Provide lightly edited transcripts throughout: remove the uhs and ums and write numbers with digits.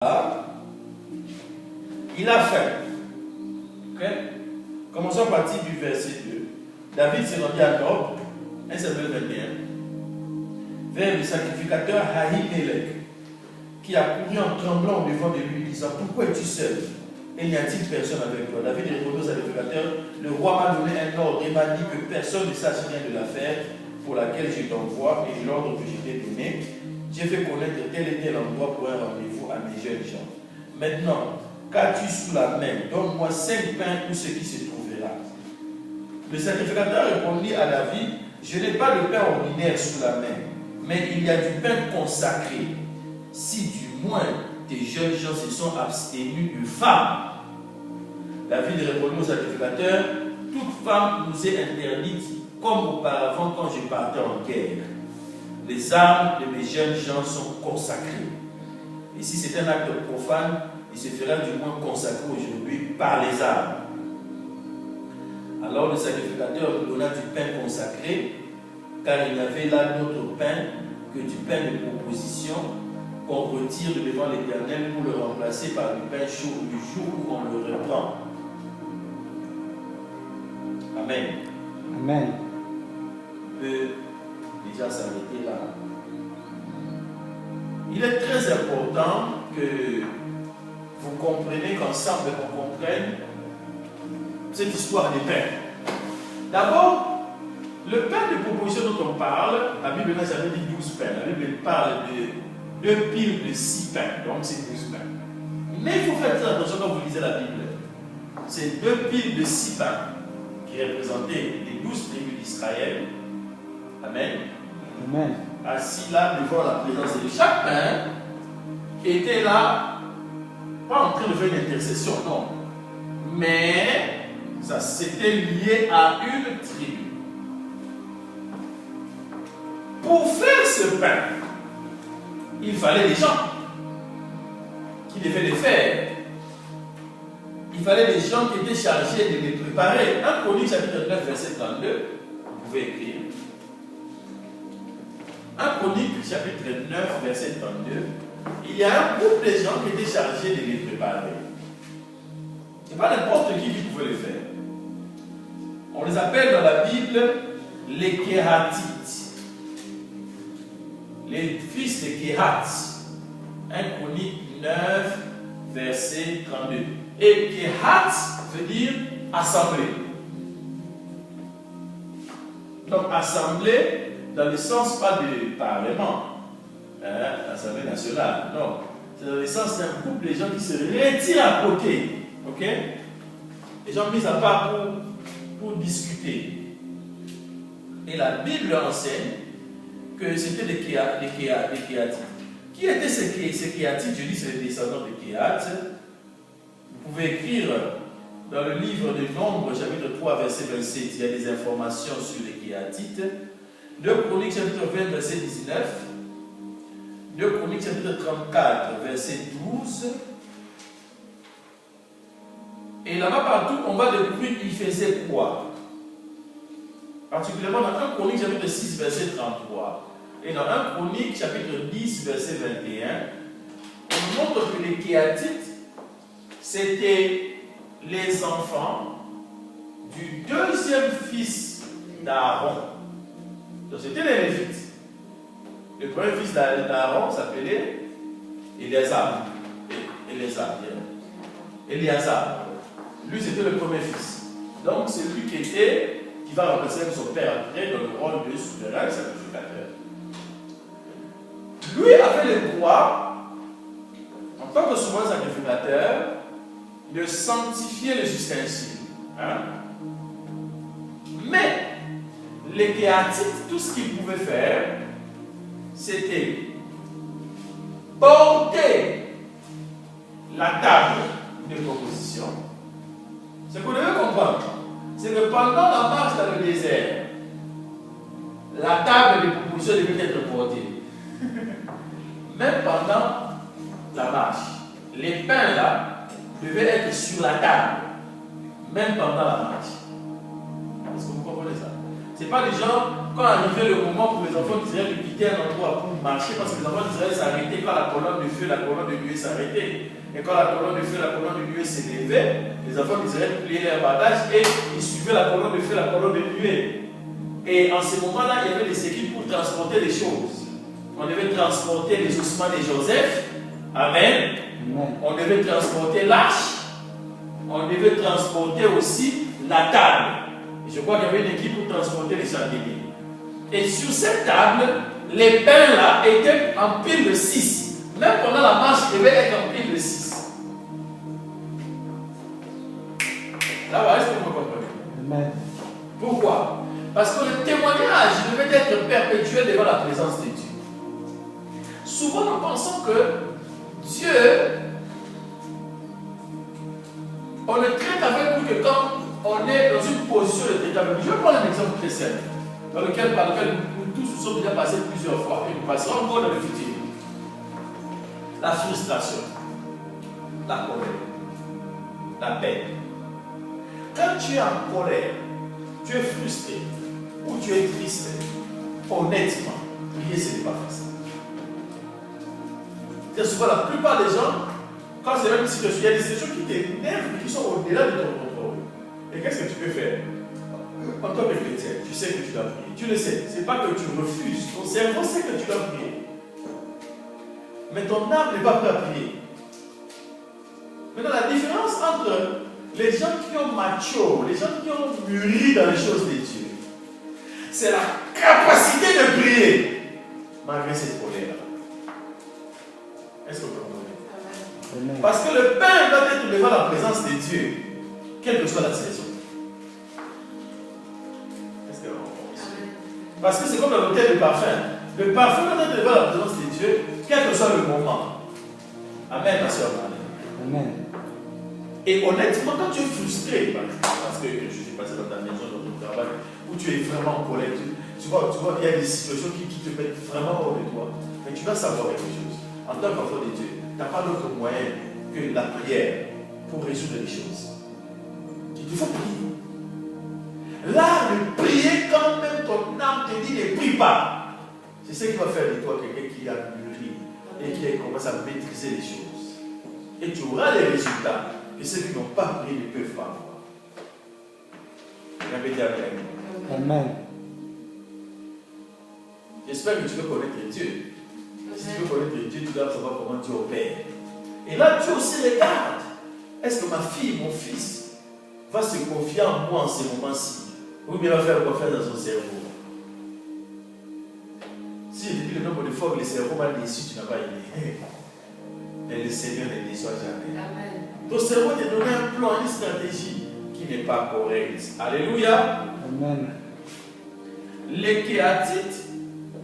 Il a faim. Okay? Commençons à partir du verset 2. David s'est rendu à Nob, 1 Samuel 21, vers le sacrificateur Ahimelech, qui a couru en tremblant au devant de lui, disant: pourquoi es-tu seul? Et n'y a-t-il personne avec toi? David répondit au sacrificateur: le roi m'a donné un ordre et m'a dit que personne ne sache rien de l'affaire pour laquelle je t'envoie et de l'ordre que je t'ai donné. J'ai fait connaître tel et tel endroit pour un rendez-vous à mes jeunes gens. Maintenant, qu'as-tu sous la main? Donne-moi 5 pains ou ce qui se trouvera. Le sacrificateur répondit à David: je n'ai pas de pain ordinaire sous la main, mais il y a du pain consacré. Si du moins tes jeunes gens se sont abstenus de femmes. David répondit au sacrificateur: toute femme nous est interdite, comme auparavant quand je partais en guerre. Les armes de mes jeunes gens sont consacrées. Et si c'est un acte profane, il se fera du moins consacré aujourd'hui par les armes. Alors le sacrificateur donna du pain consacré, car il n'y avait là d'autre pain que du pain de proposition qu'on retire de devant l'Éternel pour le remplacer par du pain chaud du jour où on le reprend. Amen. Amen. On peut déjà s'arrêter là. Il est très important que vous compreniez, qu'ensemble on comprenne cette histoire des pains. D'abord, le pain de proposition dont on parle, la Bible n'a jamais dit 12 pains. La Bible parle de 2 piles de 6 pains, donc c'est 12 pains. Mais il faut faire très attention quand vous lisez la Bible. C'est 2 piles de 6 pains qui représentaient les 12 tribus d'Israël. Amen. Amen. Assis là devant la présence de chaque pain était là, pas en train de faire une intercession, non. Mais ça s'était lié à une tribu. Pour faire ce pain, il fallait des gens qui devaient les faire. Il fallait des gens qui étaient chargés de les préparer. 1 Chroniques chapitre 9 verset 32, vous pouvez écrire. 1 Chroniques chapitre 9 verset 32, il y a un groupe de gens qui étaient chargés de les préparer. Ce n'est pas n'importe qui pouvait les faire. On les appelle dans la Bible les Kéhatites. Les fils de Kéhat. 1 Chroniques 9 verset 32. Et Kéhat veut dire assemblée. Donc assemblée dans le sens pas de parlement, l'Assemblée nationale, non. C'est dans le sens d'un groupe de gens qui se retirent à côté. Ok? Les gens mis à part pour discuter. Et la Bible enseigne que c'était des Kéhatites. Qui étaient ces Kéhatites? Je dis c'est les descendants de Kéhat. Vous pouvez écrire dans le livre de Nombres, chapitre 3, verset 27, il y a des informations sur les Kéhatites. 2 Chroniques, chapitre 20, verset 19. 2 Chroniques, chapitre 34, verset 12. Et là-bas, partout, on va découvrir qu'il faisait quoi. Particulièrement dans 1 Chronique, chapitre 6, verset 33. Et dans 1 Chronique, chapitre 10, verset 21, on montre que les Kéhatites, c'était les enfants du deuxième fils d'Aaron. Donc c'était les Lévites. Le premier fils d'Aaron s'appelait Éléazar. Éléazar. Lui c'était le premier fils. Donc c'est lui qui va remplacer son père après dans le rôle de souverain sacrificateur. Lui avait le droit, en tant que souverain sacrificateur, de sanctifier les ustensiles. Hein? Mais les Kéhatites, tout ce qu'ils pouvaient faire, c'était porter la table de proposition. Ce que vous devez comprendre, c'est que pendant la marche dans le désert, la table de proposition devait être portée. Même pendant la marche, les pains là devaient être sur la table, même pendant la marche. Est-ce que vous comprenez ça? Ce n'est pas des gens quand arrivait le moment pour les enfants d'Israël de quitter un endroit pour marcher, parce que les enfants d'Israël s'arrêtaient quand la colonne de feu, la colonne de nuée s'arrêtait. Et quand la colonne de feu, la colonne de nuée s'élevait, les enfants d'Israël pliaient leurs bagages et ils suivaient la colonne de feu, la colonne de nuée. Et en ce moment-là, il y avait des équipes pour transporter les choses. On devait transporter les ossements de Joseph. Amen. On devait transporter l'arche. On devait transporter aussi la table. Et je crois qu'il y avait une équipe pour transporter les chandeliers. Et sur cette table, les pains là étaient en pile de 6. Même pendant la marche, ils devaient être en pile de 6. Là, voilà, est-ce que vous me comprenez? Amen. Pourquoi? Parce que le témoignage devait être perpétuel devant la présence de Dieu. Souvent, nous pensons que Dieu, on le traite avec nous que quand on est dans une position de traiter avec nous. Je vais prendre un exemple très simple, par lequel nous tous nous sommes déjà passés plusieurs fois, et nous passerons encore dans le futur. La frustration, la colère, la peine. Quand tu es en colère, tu es frustré, ou tu es triste, honnêtement, prier, ce n'est pas facile. C'est souvent la plupart des gens, quand c'est même une situation, il y a des situations qui t'énervent, qui sont au-delà de ton contrôle. Et qu'est-ce que tu peux faire? En tant que chrétien, tu sais que tu dois prier. Tu le sais. Ce n'est pas que tu refuses. Ton cerveau sait que tu dois prier. Mais ton âme n'est pas prête à prier. Maintenant, la différence entre les gens qui ont mature, les gens qui ont mûri dans les choses de Dieu, c'est la capacité de prier malgré cette colère. Est-ce que vous comprenez? Parce que le pain doit être devant la présence de Dieu, quelle que soit la saison. Est-ce que vous comprenez? Parce que c'est comme la bouteille de parfum. Le parfum doit être devant la présence de Dieu, quel que soit le moment. Amen, ma soeur. Amen. Et honnêtement, quand tu es frustré, parce que je suis passé dans ta maison, dans ton travail, où tu es vraiment en colère, tu vois, il y a des situations qui te mettent vraiment hors de toi. Mais tu dois savoir quelque chose. En tant qu'enfant de Dieu, tu n'as pas d'autre moyen que la prière pour résoudre les choses. Il faut prier. L'art de prier quand même ton âme te dit ne prie pas. C'est ce qui va faire de toi quelqu'un qui a mûri et qui commence à maîtriser les choses. Et tu auras les résultats que ceux qui n'ont pas prié ne peuvent pas avoir. Répétez Amen. Amen. J'espère que tu veux connaître Dieu. Si tu veux connaître Dieu, tu dois savoir comment Dieu opère. Et là, Dieu aussi regarde. Est-ce que ma fille, mon fils, va se confier en moi en ce moment-ci? Ou bien va faire confiance dans son cerveau? Si je te dis le nombre de fois que le cerveau m'a déçu, tu n'as pas idée. Mais le Seigneur ne déçoit jamais. Amen. Ton cerveau t'a donné un plan, une stratégie qui n'est pas correcte. Alléluia. Amen. Les Kéatites,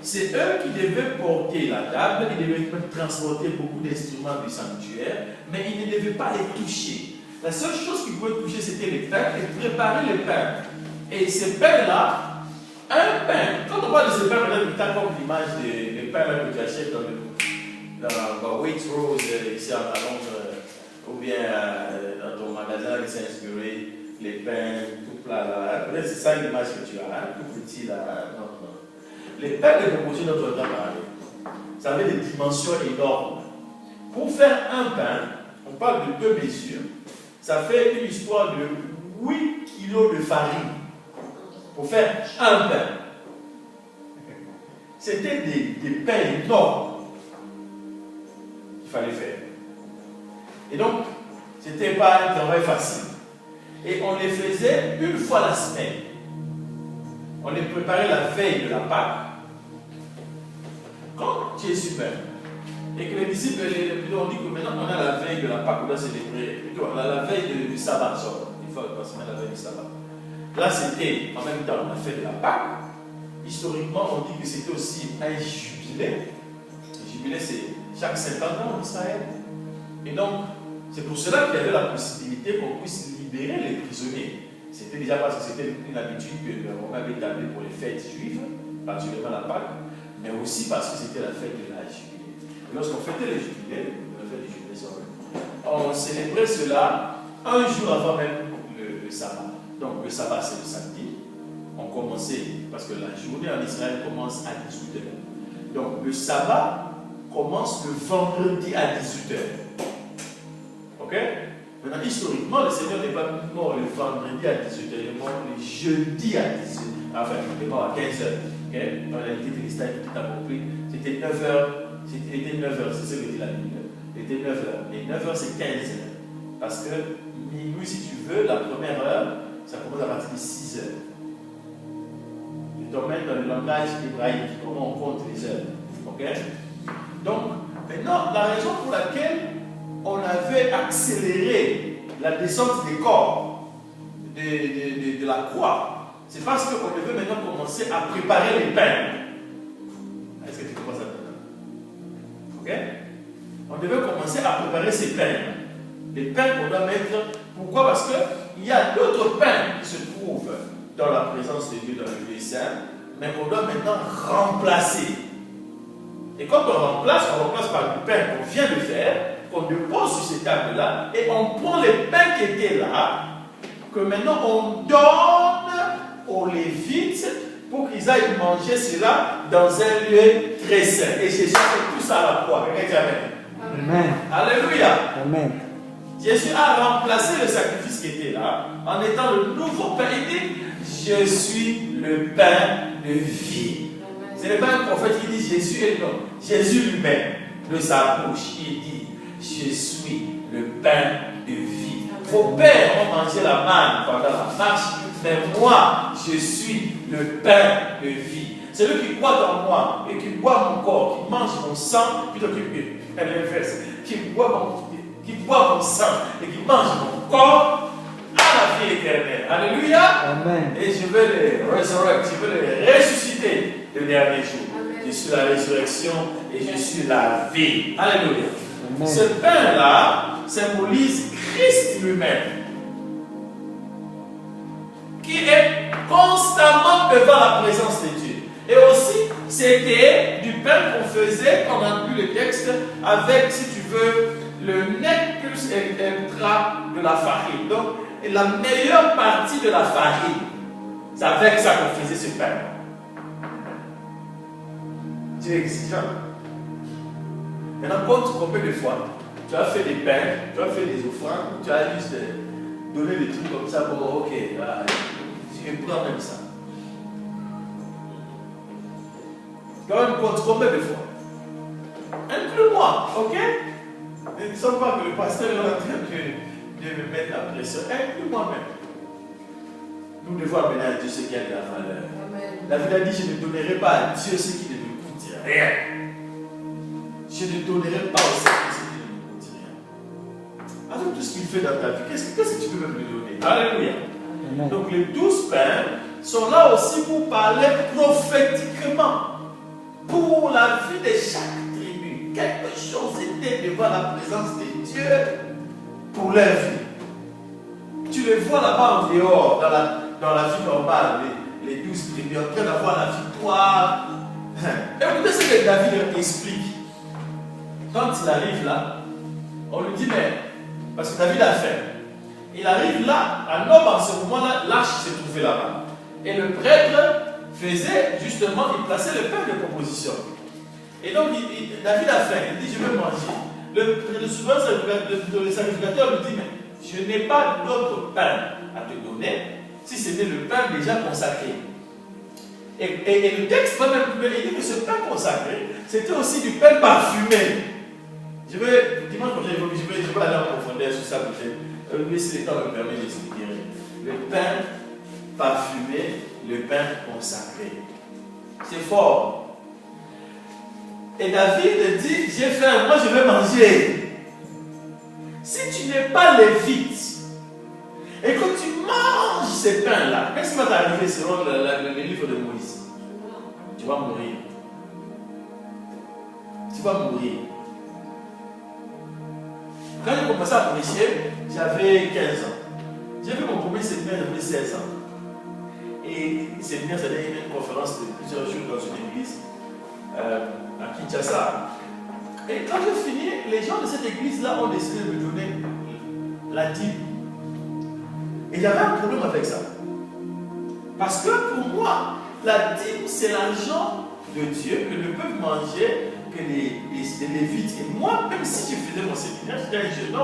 c'est eux qui devaient porter la table, ils devaient transporter beaucoup d'instruments du sanctuaire, mais ils ne devaient pas les toucher. La seule chose qu'ils pouvaient toucher, c'était les pains et préparer les pains. Et ces pains-là, un pain, quand on parle de ces pains, tu as comme l'image des pains que tu achètes dans Waitrose, ici à Londres, ou bien dans ton magasin qui s'est inspiré, les pains, tout plat là. Peut-être c'est ça l'image que tu as, hein, tout petit là. Non. Les pains de proposition dont on a parlé, ça avait des dimensions énormes. Pour faire un pain, on parle de 2 mesures, ça fait une histoire de 8 kilos de farine. Pour faire un pain. C'était des pains énormes qu'il fallait faire. Et donc, ce n'était pas un travail facile. Et on les faisait une fois la semaine. On les préparait la veille de la Pâque. Quand tu es super, et que les disciples, on dit que maintenant on a la veille de la Pâque, on doit célébrer, plutôt la veille du sabbat, une fois par semaine, la veille du sabbat. Là, c'était en même temps la fête de la Pâque. Historiquement, on dit que c'était aussi un jubilé. Le jubilé, c'est chaque 50 ans en Israël. Et donc, c'est pour cela qu'il y avait la possibilité qu'on puisse libérer les prisonniers. C'était déjà parce que c'était une habitude que le Romain avait établie pour les fêtes juives, particulièrement la Pâque, mais aussi parce que c'était la fête de la jubilé. Et lorsqu'on fêtait les jubilés, on célébrait cela un jour avant même le sabbat. Donc le sabbat c'est le samedi, ont commencé, parce que la journée en Israël commence à 18h. Donc le sabbat commence le vendredi à 18h. Ok? Maintenant, historiquement, le Seigneur n'est pas mort le vendredi à 18h, il est mort le jeudi à 18h. Enfin, il est mort à 15h. Okay? En réalité, tout a compris. C'était 9h. C'était 9h, c'est ce que dit la Bible. C'était 9h. Et 9h, c'est 15h. Parce que minuit, si tu veux, la première heure, ça commence à partir de 6h. Je t'emmène dans le langage hébraïque, comment on compte les heures. Ok? Donc, maintenant, la raison pour laquelle on avait accéléré la descente des corps de la croix, c'est parce qu'on devait maintenant commencer à préparer les pains. Est-ce que tu comprends ça maintenant? Ok? On devait commencer à préparer ces pains. Les pains qu'on doit mettre. Pourquoi? Parce qu'il y a d'autres pains qui se trouvent dans la présence de Dieu, dans le lieu saint, mais qu'on doit maintenant remplacer. Et quand on remplace par du pain qu'on vient de faire, qu'on dépose sur ces tables-là, et on prend les pains qui étaient là, que maintenant on donne aux Lévites pour qu'ils aillent manger cela dans un lieu très saint. Et Jésus fait tout ça à la croix. Amen. Alléluia. Amen. Jésus a remplacé le sacrifice qui était là en étant le nouveau pain. Il dit, je suis le pain de vie. Ce n'est pas un prophète qui dit Jésus est non. Jésus lui-même, de sa bouche, il dit, je suis le pain de vie. Vos pères ont mangé la manne pendant la marche, mais moi, je suis le pain de vie. Celui qui croit dans moi et qui boit mon corps, qui mange mon sang, plutôt qui boit mon sang et qui mange mon corps, à la vie éternelle. Alléluia. Amen. Et je vais les résurrecter, je vais les ressusciter le dernier jour. Amen. Je suis la résurrection et je suis la vie. Alléluia. Amen. Ce pain-là symbolise Christ lui-même, qui est constamment devant la présence de Dieu. Et aussi, c'était du pain qu'on faisait, quand on a lu le texte, avec, si tu veux, le net plus intra de la farine. Donc, la meilleure partie de la farine, c'est avec ça qu'on faisait ce pain. Tu es exigeant. Maintenant, compte combien de fois tu as fait des pains, tu as fait des offrandes, tu as juste donné des trucs comme ça, bon, ok, je vais prendre même ça. Quand même, compte combien de fois? Inclus-moi, ok? Ne sommes pas que le pasteur est en train de me mettre la pression. Inclus moi-même. Nous devons amener à Dieu ce qui a de la valeur. David a dit, je ne donnerai pas à Dieu ce qui ne me coûte rien. Je ne donnerai pas au Seigneur ce qui ne me coûte rien. Avec tout ce qu'il fait dans ta vie, qu'est-ce que tu peux même lui donner? Alléluia. Amen. Donc les 12 pains sont là aussi pour parler prophétiquement pour la vie de chaque tribu. Quelque chose était devant la présence de Dieu pour leur vie. Tu les vois là-bas en dehors, dans la vie normale, les 12 tribus, en train d'avoir la victoire. Écoutez ce que David explique. Quand il arrive là, on lui dit, mais, parce que David a faim. Il arrive là, à Nob, en ce moment-là, l'arche s'est trouvée là-bas. Et le prêtre faisait, justement, il plaçait le pain de proposition. Et donc, David a faim, il dit, je veux manger. Le sacrificateur lui dit, mais je n'ai pas d'autre pain à te donner, si c'était le pain déjà consacré. Et le texte va même plus, il dit que ce pain consacré, c'était aussi du pain parfumé. Dimanche prochain, je vais aller en profondeur sur ça peut-être. Mais si le temps me permet d'expliquer. Le pain parfumé, le pain consacré. C'est fort. Et David dit, j'ai faim, moi je vais manger. Si tu n'es pas lévite, et que tu manges ces pains-là, qu'est-ce qui va t'arriver selon le livre de Moïse? Tu vas mourir. Tu vas mourir. Quand j'ai commencé à prêcher, j'avais 15 ans. J'ai fait mon premier séminaire, j'avais 16 ans. Et le séminaire, c'était une conférence de plusieurs jours dans une église à Kinshasa. Et quand j'ai fini, les gens de cette église-là ont décidé de me donner la dîme. Et il y avait un problème avec ça. Parce que pour moi, la dîme, c'est l'argent de Dieu que ne peuvent manger que les Lévites. Et moi, même si je faisais mon séminaire, j'étais un jeune homme.